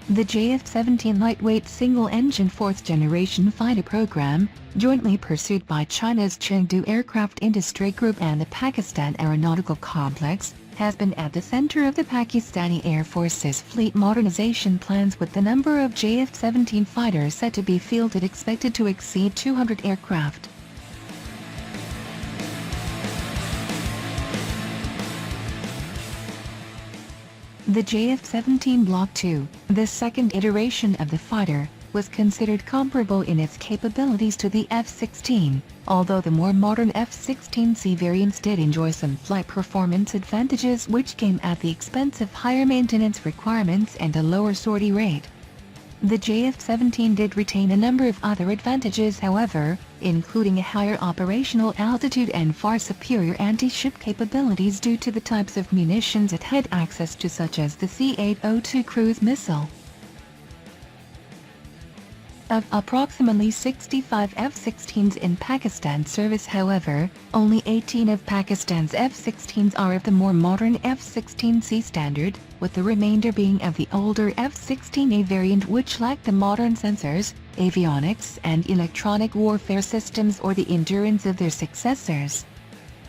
The JF-17 lightweight single-engine fourth-generation fighter program, jointly pursued by China's Chengdu Aircraft Industry Group and the Pakistan Aeronautical Complex, has been at the center of the Pakistani Air Force's fleet modernization plans, with the number of JF-17 fighters set to be fielded expected to exceed 200 aircraft. The JF-17 Block II, the second iteration of the fighter, was considered comparable in its capabilities to the F-16, although the more modern F-16C variants did enjoy some flight performance advantages which came at the expense of higher maintenance requirements and a lower sortie rate. The JF-17 did retain a number of other advantages, however, including a higher operational altitude and far superior anti-ship capabilities due to the types of munitions it had access to, such as the C-802 cruise missile. Of approximately 65 F-16s in Pakistan's service, however, only 18 of Pakistan's F-16s are of the more modern F-16C standard, with the remainder being of the older F-16A variant which lacked the modern sensors, avionics and electronic warfare systems or the endurance of their successors.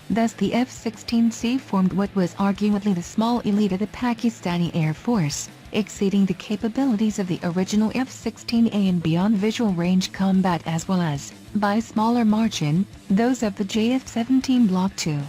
Thus the F-16C formed what was arguably the small elite of the Pakistani Air Force, exceeding the capabilities of the original F-16A and beyond visual range combat, as well as, by a smaller margin, those of the JF-17 Block II.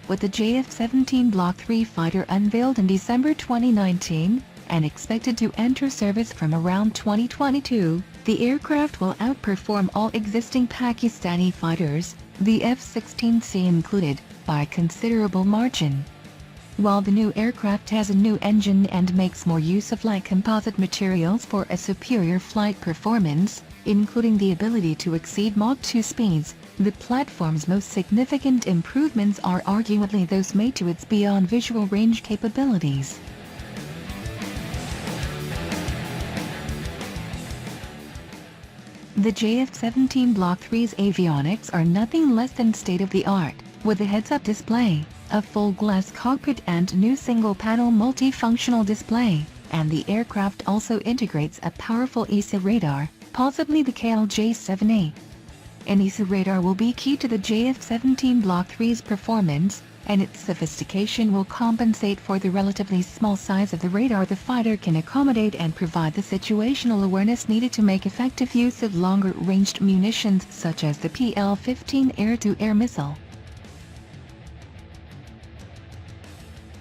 With the JF-17 Block III fighter unveiled in December 2019, and expected to enter service from around 2022, the aircraft will outperform all existing Pakistani fighters, the F-16C included, by a considerable margin. While the new aircraft has a new engine and makes more use of light composite materials for a superior flight performance, including the ability to exceed Mach 2 speeds, the platform's most significant improvements are arguably those made to its beyond visual range capabilities. The JF-17 Block III's avionics are nothing less than state-of-the-art, with a heads-up display, a full-glass cockpit and new single-panel multifunctional display, and the aircraft also integrates a powerful ESA radar, possibly the KL-J-7A. An ESA radar will be key to the JF-17 Block III's performance, and its sophistication will compensate for the relatively small size of the radar the fighter can accommodate and provide the situational awareness needed to make effective use of longer-ranged munitions such as the PL-15 air-to-air missile.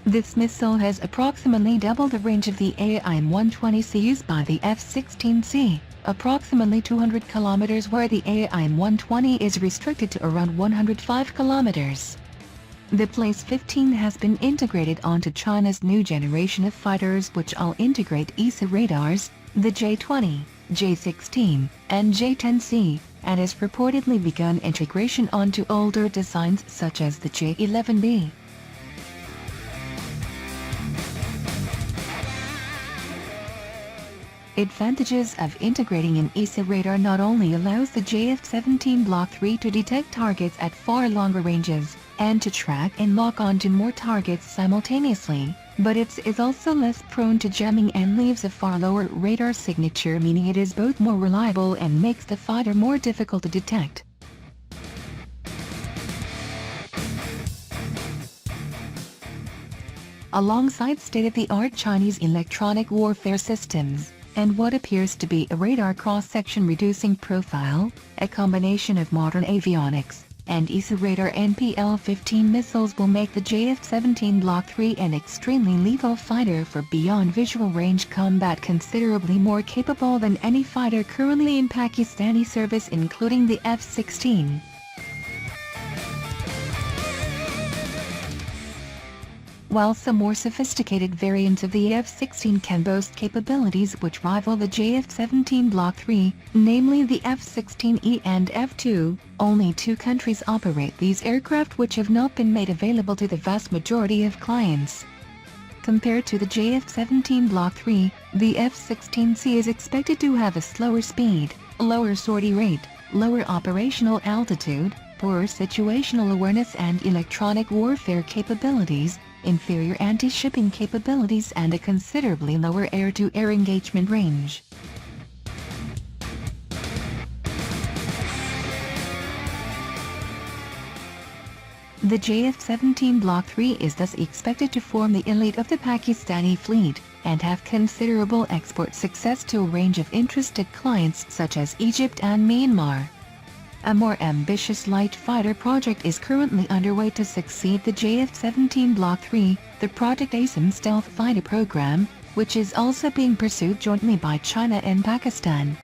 This missile has approximately double the range of the AIM-120C used by the F-16C, approximately 200 kilometers, where the AIM-120 is restricted to around 105 kilometers. The PL-15 has been integrated onto China's new generation of fighters, which all integrate ESA radars, the J-20, J-16, and J-10C, and has reportedly begun integration onto older designs such as the J-11B. Advantages of integrating an ESA radar: not only allows the JF-17 Block III to detect targets at far longer ranges, and to track and lock onto more targets simultaneously, but it is also less prone to jamming and leaves a far lower radar signature, meaning it is both more reliable and makes the fighter more difficult to detect. Alongside state-of-the-art Chinese electronic warfare systems, and what appears to be a radar cross-section reducing profile, a combination of modern avionics, and ESA radar and PL-15 missiles will make the JF-17 Block III an extremely lethal fighter for beyond visual range combat, considerably more capable than any fighter currently in Pakistani service, including the F-16. While some more sophisticated variants of the F-16 can boast capabilities which rival the JF-17 Block III, namely the F-16E and F-2, only 2 countries operate these aircraft, which have not been made available to the vast majority of clients. Compared to the JF-17 Block III, the F-16C is expected to have a slower speed, lower sortie rate, lower operational altitude, poorer situational awareness and electronic warfare capabilities, inferior anti-shipping capabilities and a considerably lower air-to-air engagement range. The JF-17 Block 3 is thus expected to form the elite of the Pakistani fleet, and have considerable export success to a range of interested clients such as Egypt and Myanmar. A more ambitious light fighter project is currently underway to succeed the JF-17 Block 3, the Project ASIM stealth fighter program, which is also being pursued jointly by China and Pakistan.